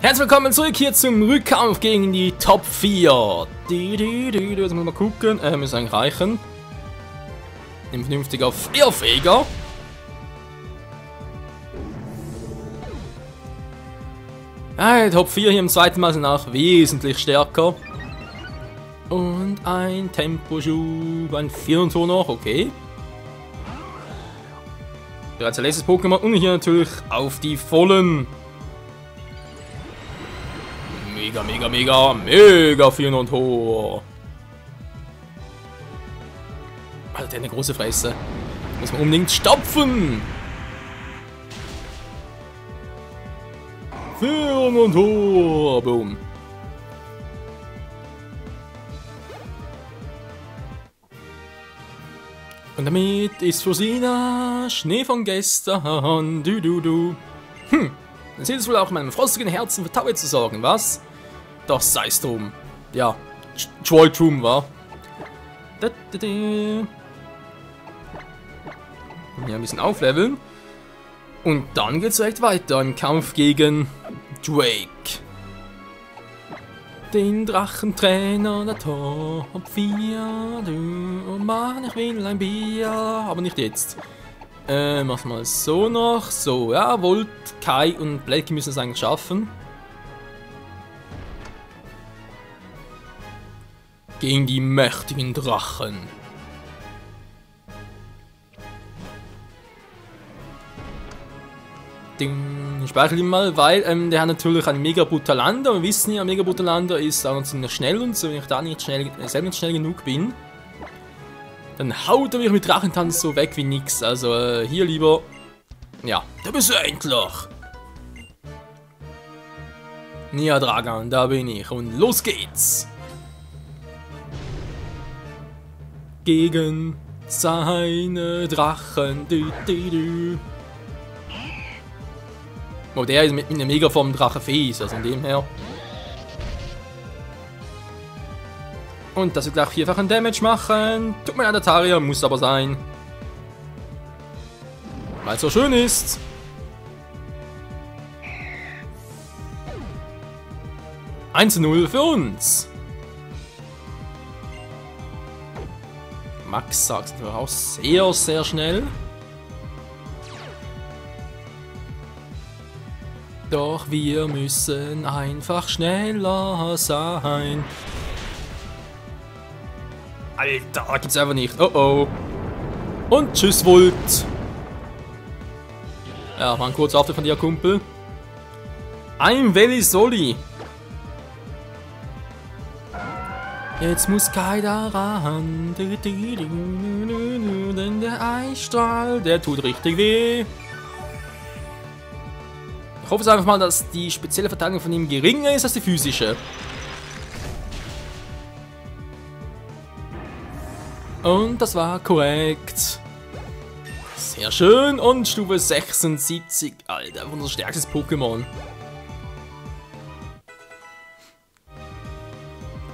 Herzlich willkommen zurück hier zum Rückkampf gegen die Top 4. Jetzt müssen wir mal gucken. Müssen eigentlich reichen. Nimm vernünftig auf Ehrfähiger. Die Top 4 hier im zweiten Mal sind auch wesentlich stärker. Und ein Temposchub, ein 4 und so noch, okay. Bereits ein letztes Pokémon und hier natürlich auf die vollen. Mega 4 und hoch. Alter, der hat eine große Fresse. Muss man unbedingt stopfen. 4 und hoch. Boom. Und damit ist für Sina Schnee von gestern. Dann sieht es wohl auch meinem frostigen Herzen für Taue zu sorgen, was? Doch sei es drum. Ja, Trolltum war. Hier ein bisschen aufleveln. Und dann geht es direkt weiter im Kampf gegen Drake. Den Drachentrainer der Top 4. Oh Mann, ich will ein Bier. Aber nicht jetzt. Mach mal so noch. So, ja, Volt, Kai und Blackie müssen es eigentlich schaffen. Gegen die mächtigen Drachen. Den speichere ich mal, weil der hat natürlich einen Mega Brutalander. Wir wissen ja, Mega Brutalander ist auch ziemlich schnell und so, wenn ich da nicht schnell, selber nicht schnell genug bin, dann haut er mich mit Drachentanz so weg wie nix. Also hier lieber. Ja, da bist du endlich. Ja, Dragan, da bin ich. Und los geht's. Gegen seine Drachen. Oh, der ist mit einer Megaform Drache fies, also von dem her. Und das wird gleich vierfachen Damage machen. Tut mir leid, Ataria, muss aber sein. Weil es so schön ist. Eins zu 0 für uns. Max sagt es auch sehr schnell. Doch wir müssen einfach schneller sein. Alter, gibt's einfach nicht. Oh oh. Und tschüss, Volt. Ja, war ein kurzer Auftritt von dir, Kumpel. Ein Velisoli. Jetzt muss Kai da ran. Denn der Eisstrahl, der tut richtig weh. Ich hoffe es einfach mal, dass die spezielle Verteidigung von ihm geringer ist als die physische. Und das war korrekt. Sehr schön. Und Stufe 76. Alter, unser stärkstes Pokémon.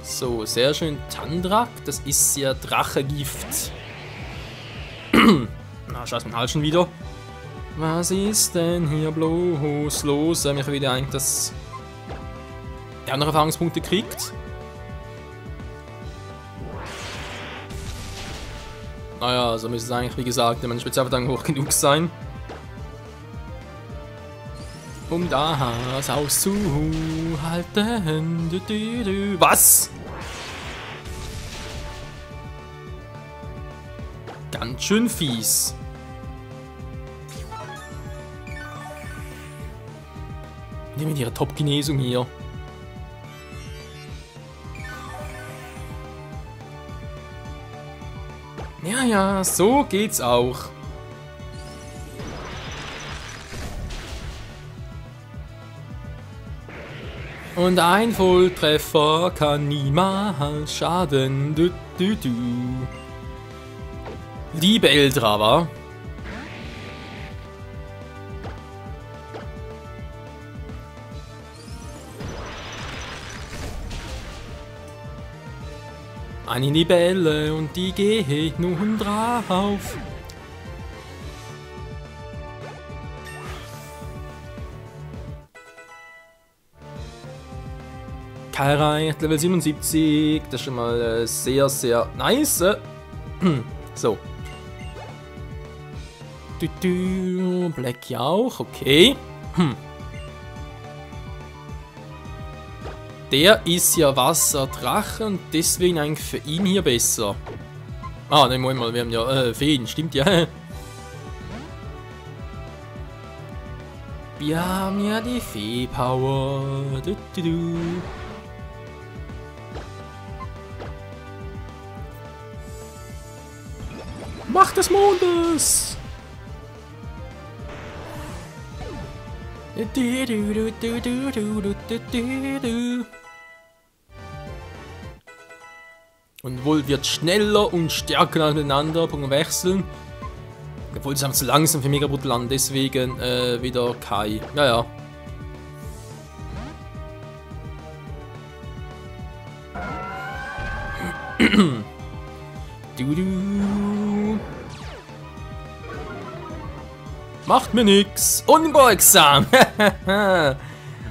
So, sehr schön. Tandrak, das ist ja Drachegift. Na, scheiß mein Hals schon wieder. Was ist denn hier bloß los? Ich wieder eigentlich, dass er noch Erfahrungspunkte kriegt. Naja, also müsste es eigentlich, wie gesagt, meine Spezialverteidigung hoch genug sein. Um das auszuhalten. Was? Ganz schön fies. Die mit ihrer Top-Genesung hier. Ja, so geht's auch. Und ein Volltreffer kann niemals schaden. Liebe Eldrava. Eine Libelle und die geht nun drauf. Kai erreicht, Level 77. Das ist schon mal sehr, sehr nice. So. Black ja auch, okay. Der ist ja Wasserdrache und deswegen eigentlich für ihn hier besser. Ah, nein, Moment mal, wir haben ja Feen, stimmt ja. Wir haben ja die Fee-Power. Macht des Mondes! Und Wohl wird schneller und stärker miteinander, Pokémon wechseln. Obwohl, sie haben zu langsam für Mega Brutland, deswegen wieder Kai. Ja. Macht mir nix. Unbeugsam.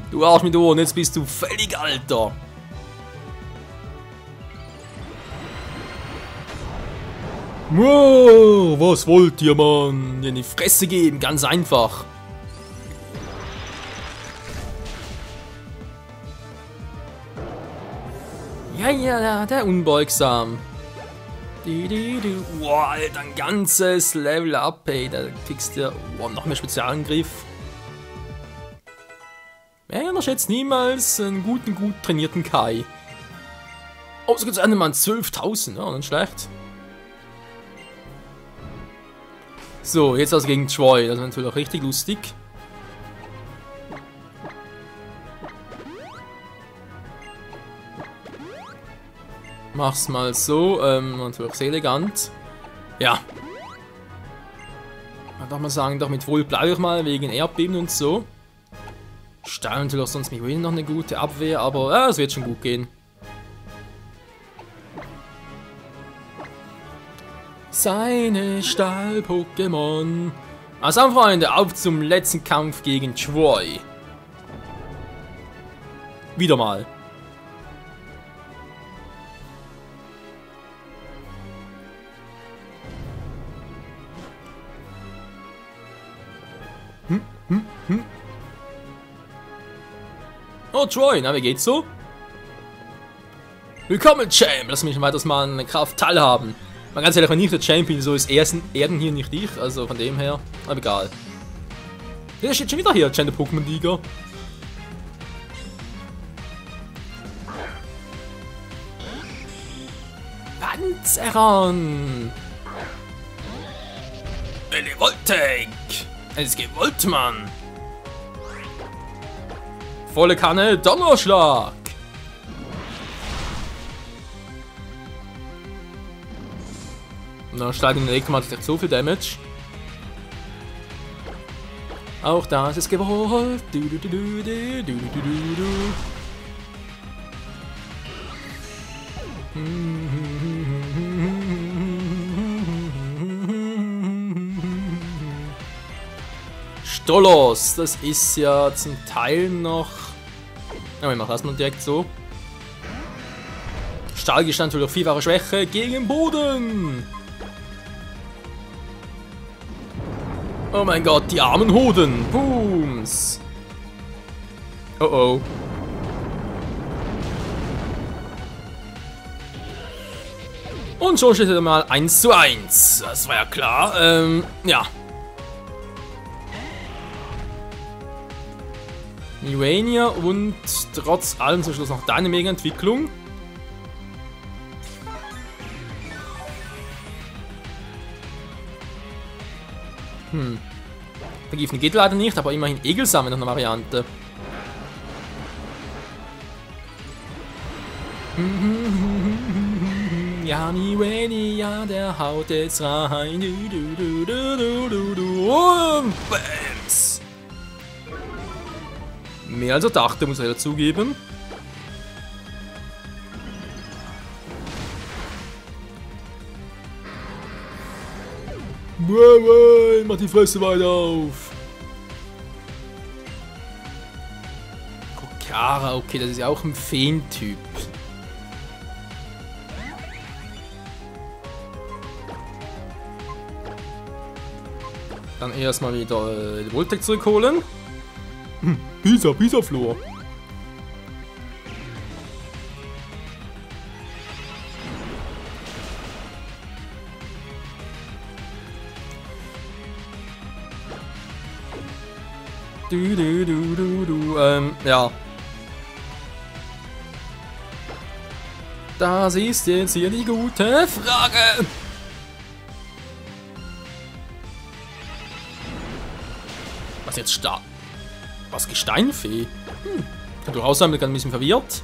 Du Arsch mit Ohren, jetzt bist du völlig alter. Wow, was wollt ihr, Mann? Dir in die Fresse geben, ganz einfach. Ja, der Unbeugsam. Wow, Alter, ein ganzes Level up, ey. Da kriegst du noch mehr Spezialangriff. Wer unterschätzt niemals einen gut trainierten Kai. Oh, so gibt's einen Mann, 12.000, ja, nicht schlecht. So, jetzt also gegen Troy, das ist natürlich auch richtig lustig. Mach's mal so, natürlich sehr elegant. Ja. Man darf mal sagen, doch mit Wohl bleibe ich mal, wegen Erdbeben und so. Stahl natürlich auch sonst mit Wayne noch eine gute Abwehr, aber es wird schon gut gehen. Seine Stahl-Pokémon. Also Freunde, auf zum letzten Kampf gegen Troy. Wieder mal. Oh, Troy, na, wie geht's so? Willkommen, Champ! Lass mich weiters mal an Kraft teilhaben. Man ganz ehrlich, wenn nicht der Champion, so ist Erden hier nicht ich, also von dem her, aber egal. Der steht schon wieder hier, Champ der Pokémon-Liga. Panzeron! Voltec! Es gewollt, Mann! Volle Kanne, Donnerschlag! Na, Stahl in den Elektro macht so viel Damage. Auch das ist gewollt. Stolos, das ist ja zum Teil noch... Ja, wir machen das mal direkt so. Stahlgestand natürlich auch vielfache Schwäche gegen Boden. Oh mein Gott, die armen Hoden. Booms. Oh oh. Und schon steht er mal 1:1. Das war ja klar. Ja. Nivania und trotz allem zum Schluss noch deine Mega-Entwicklung. Vergiften geht leider nicht, aber immerhin Egelsamen noch eine Variante. Ja, Nivania, der haut jetzt rein. Und Bams! Mehr als er dachte, muss er dazugeben. Mach die Fresse weiter auf. Chiara, okay, das ist ja auch ein Feentyp. Dann erstmal wieder die Voltec zurückholen. Pisa-Flor. Ja. Das ist jetzt hier die gute Frage. Was jetzt da? Was Gesteinfee? Kann durchaus sein, ich bin ein bisschen verwirrt.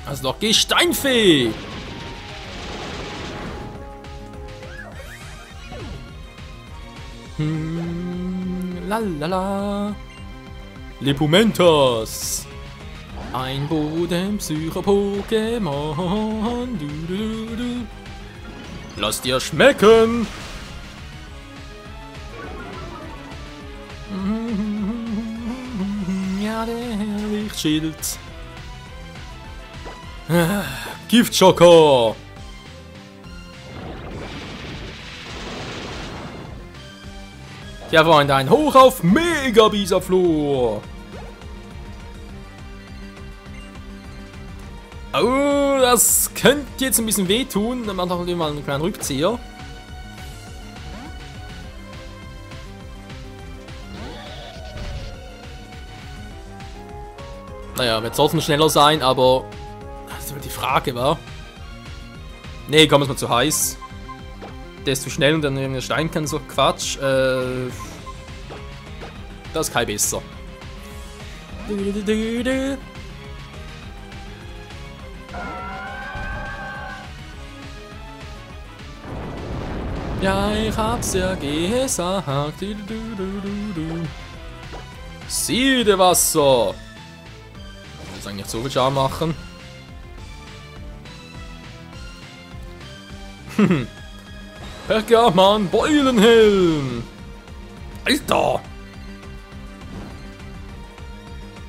Also doch Gesteinfee! Lalala. Lepumentos. Ein Bodenpsycho-Pokémon. Lass dir schmecken. Ja, der Lichtschild. Giftschocker. Ja, Freunde, ein Hoch auf Mega Bisaflor. Oh, das könnte jetzt ein bisschen wehtun. Dann macht auch mal einen kleinen Rückzieher. Naja, wird trotzdem schneller sein, aber das ist die Frage, war. Nee, komm, ist mal zu heiß. Der ist zu schnell und dann der Stein kann so Quatsch. Das ist kein besser. Ja, ich hab's ja gesagt. Siedewasser. Ich muss eigentlich so viel Schaden machen. Pergaman Beulenhelm! Alter!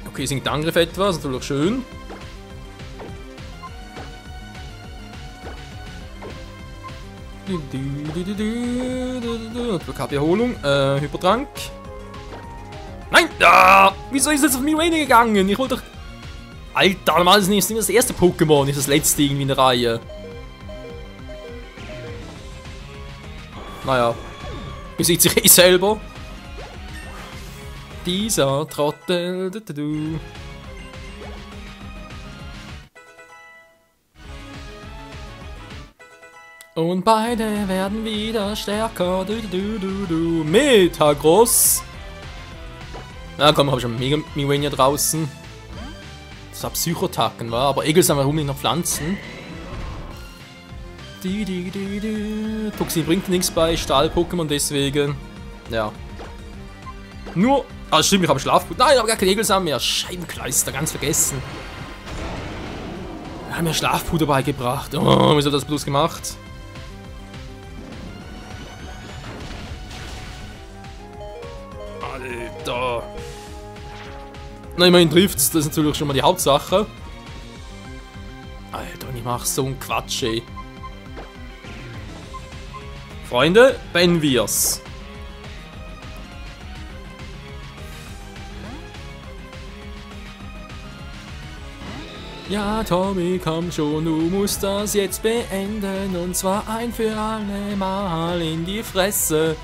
Okay, sinkt der Angriff etwas, natürlich schön. KP-Erholung, Hypertrank. Nein! Ah, wieso ist das auf mich weniger gegangen? Ich wollte doch... Alter, normal ist nicht das erste Pokémon, nicht das letzte irgendwie in der Reihe. Naja, besiegt sich eh selber. Dieser Trottel. Und beide werden wieder stärker. Metagross. Na komm, hab ich schon mega Miwenia draußen. Das war Psychotacken, war, aber Egels haben wir nicht noch Pflanzen. Toxin bringt nichts bei Stahl-Pokémon, deswegen. Ja. Nur. Ah, stimmt, ich habe Schlafgut. Nein, ich habe gar keine Egelsamen mehr. Scheibenkleister, ganz vergessen. Wir haben mir Schlafpuder beigebracht. Oh, wieso hat das bloß gemacht? Alter. Na, immerhin trifft's. Das ist natürlich schon mal die Hauptsache. Alter, und ich mach so einen Quatsch, ey. Freunde, wenn wir's. Ja, Tommy, komm schon, du musst das jetzt beenden. Und zwar ein für alle Mal in die Fresse.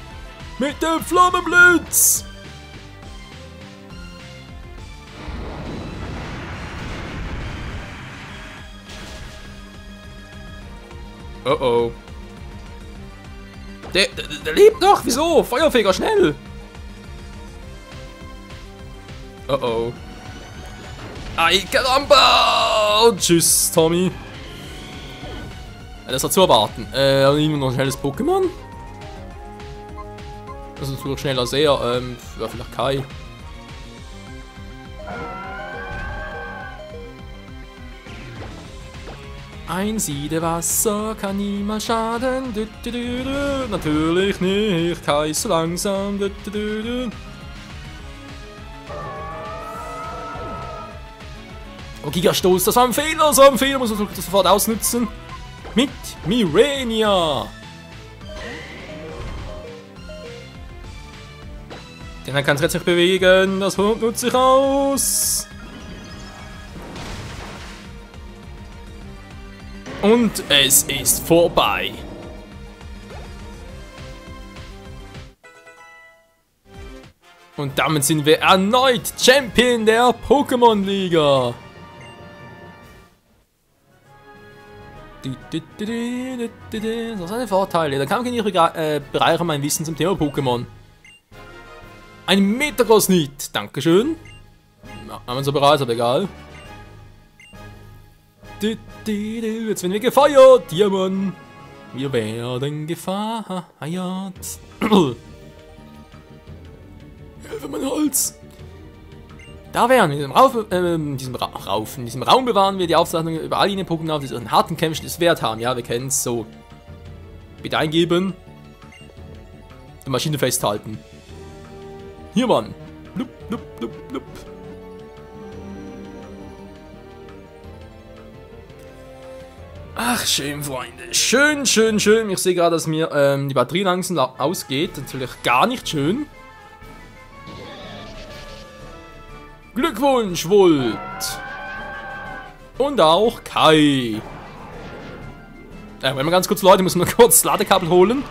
Mit dem Flammenblitz! Oh oh. Der lebt noch! Wieso? Feuerfeger, schnell! Oh oh. Ay, caramba! Tschüss, Tommy. Das war zu erwarten. Immer noch ein schnelles Pokémon. Das ist natürlich schneller als er. Ja, vielleicht Kai. Ein Siedewasser kann niemals schaden. Natürlich nicht, Kai so langsam. Oh, Gigastoß, das war ein Fehler, muss man das sofort ausnutzen. Mit Mirania. Den kann es jetzt nicht bewegen, das nutze ich aus. Und es ist vorbei. Und damit sind wir erneut Champion der Pokémon-Liga. Das sind die Vorteile. Da kann ich bereichern mein Wissen zum Thema Pokémon. Ein Metagrossnit. Dankeschön. Ja, haben wir so bereit, aber egal. Jetzt werden wir gefeuert, Diamant. Wir werden gefeiert. Hilfe, mein Holz. Da wären in diesem Raum bewahren wir die Aufzeichnungen über all jene Pokémon, die ihren harten Kämpfen das Wert haben. Ja, wir kennen es so. Bitte eingeben. Die Maschine festhalten. Hier, Mann. Blub, blub, blub, blub. Ach, schön, Freunde. Schön, schön, schön. Ich sehe gerade, dass mir die Batterie langsam ausgeht. Natürlich gar nicht schön. Glückwunsch, Volt. Und auch Kai. Wenn wir ganz kurz, Leute, müssen wir kurz das Ladekabel holen.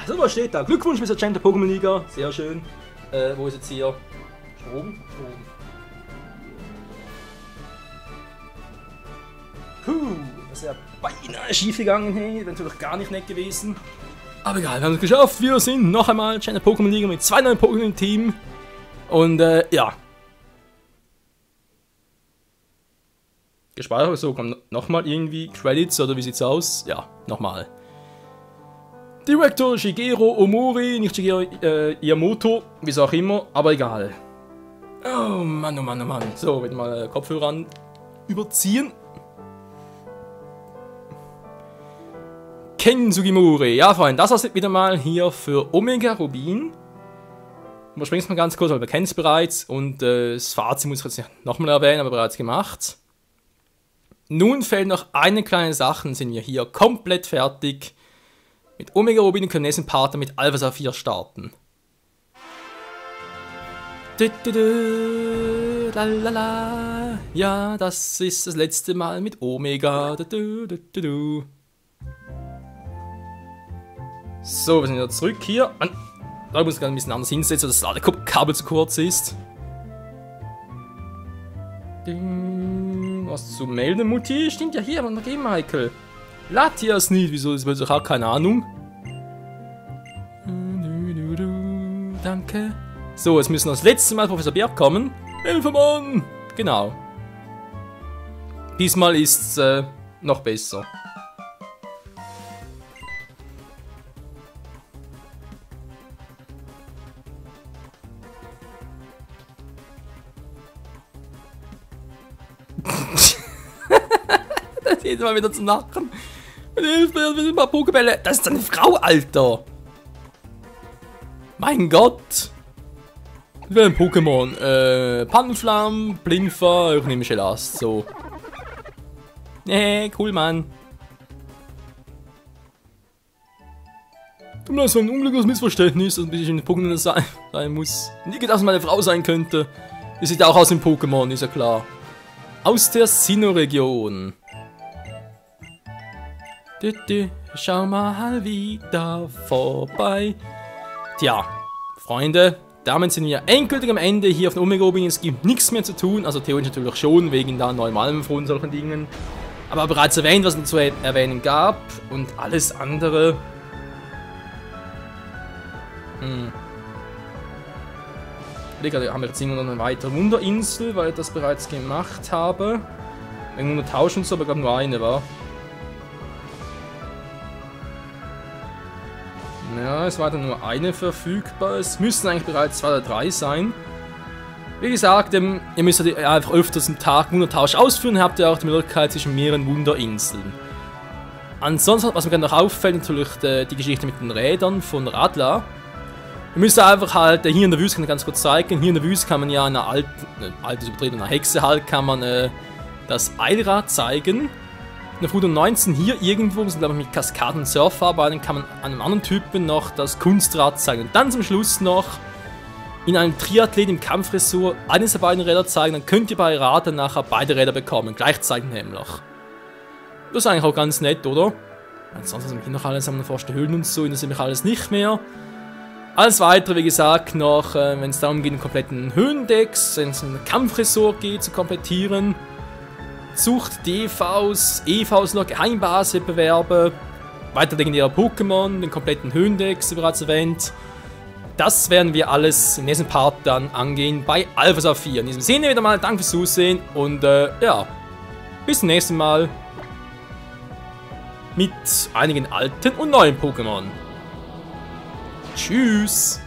So, was steht da? Glückwunsch, Mr. Champ der Pokémon-Liga. Sehr schön. Wo ist jetzt hier? Strom? Das ist ja beinahe schief gegangen. Hey, wäre natürlich gar nicht nett gewesen. Aber egal, wir haben es geschafft. Wir sind noch einmal Champ der Pokémon-Liga mit 2 neuen Pokémon im Team. Und ja. Gespeichert, so kommen nochmal irgendwie Credits oder wie sieht's aus? Ja, nochmal. Director Shigeru Omori, nicht Shigeru Iamoto, wieso auch immer, aber egal. Oh Mann, oh Mann, oh Mann. So, wieder mal Kopfhörer an überziehen. Ken Sugimori, ja Freunde, das war's wieder mal hier für Omega Rubin. Überspring's mal ganz kurz, weil wir kennen es bereits und das Fazit muss ich jetzt nicht nochmal erwähnen, aber bereits gemacht. Nun fehlt noch eine kleine Sache, dann sind wir hier komplett fertig. Mit Omega Rubin können wir nächsten Partner mit Alpha Saphir starten. Ja, das ist das letzte Mal mit Omega. So, wir sind wieder zurück hier. Da muss ich ein bisschen anders hinsetzen, dass das Ladekabel zu kurz ist. Was zu melden, Mutti? Stimmt ja hier, aber noch eben, Michael. Latias nicht, wieso ist das auch keine Ahnung. Danke. So, jetzt müssen wir das letzte Mal Professor Berg kommen. Hilfe, Mann! Genau. Diesmal ist es noch besser. Das ist mal wieder zum Lachen. Hilf mir, ein paar Pokébälle. Das ist eine Frau, Alter. Mein Gott. Das wäre ein Pokémon. Panflam, Blinfer, ich nehme Shelast. So. Nee, cool, Mann. Tut mir so ein unglückliches Missverständnis, dass ich ein Pokémon sein muss. Nie gedacht, dass meine Frau sein könnte. Die sieht auch aus dem Pokémon, ist ja klar. Aus der Sinnoh-Region. Schau mal wieder vorbei. Tja, Freunde, damit sind wir endgültig am Ende hier auf dem Omega Rubin. Es gibt nichts mehr zu tun, also theoretisch natürlich schon, wegen da Neumalmfroh und solchen Dingen. Aber bereits erwähnt, was es zu erwähnen gab und alles andere. Digga, haben wir jetzt immer noch eine weitere Wunderinsel, weil ich das bereits gemacht habe. Wegen 100 tauschen so, aber ich glaube nur eine war. Ja, es war dann nur eine verfügbar. Es müssten eigentlich bereits 2 oder 3 sein. Wie gesagt, ihr müsst einfach öfters am Tag Wundertausch ausführen, habt ihr auch die Möglichkeit zwischen mehreren Wunderinseln. Ansonsten, was mir gerade noch auffällt, natürlich die Geschichte mit den Rädern von Radler. Ihr müsst einfach halt, hier in der Wüste, kann ich ganz kurz zeigen, hier in der Wüste kann man ja einer altes Übertreten, einer Hexe halt, kann man das Eilrad zeigen. In der Route 19 hier irgendwo, wir sind glaube ich mit Kaskaden und Surfer arbeiten, kann man einem anderen Typen noch das Kunstrad zeigen. Und dann zum Schluss noch in einem Triathlet im Kampfressort eines der beiden Räder zeigen, dann könnt ihr bei Rad dann nachher beide Räder bekommen, gleichzeitig nämlich. Das ist eigentlich auch ganz nett, oder? Ansonsten sind wir noch alles am Forster Höhlen und so, das sind wir alles nicht mehr. Alles weitere, wie gesagt, noch, wenn es darum geht, den kompletten Höhendecks, wenn es um ein Kampfressort geht, zu komplettieren. Sucht DVs, EVs noch, Geheimbaswettbewerbe, weiter legendäre Pokémon, den kompletten Höhendecks, wie bereits erwähnt. Das werden wir alles im nächsten Part dann angehen bei Alpha Saphir. In diesem Sinne wieder mal, danke fürs Zusehen und ja, bis zum nächsten Mal mit einigen alten und neuen Pokémon. Tschüss!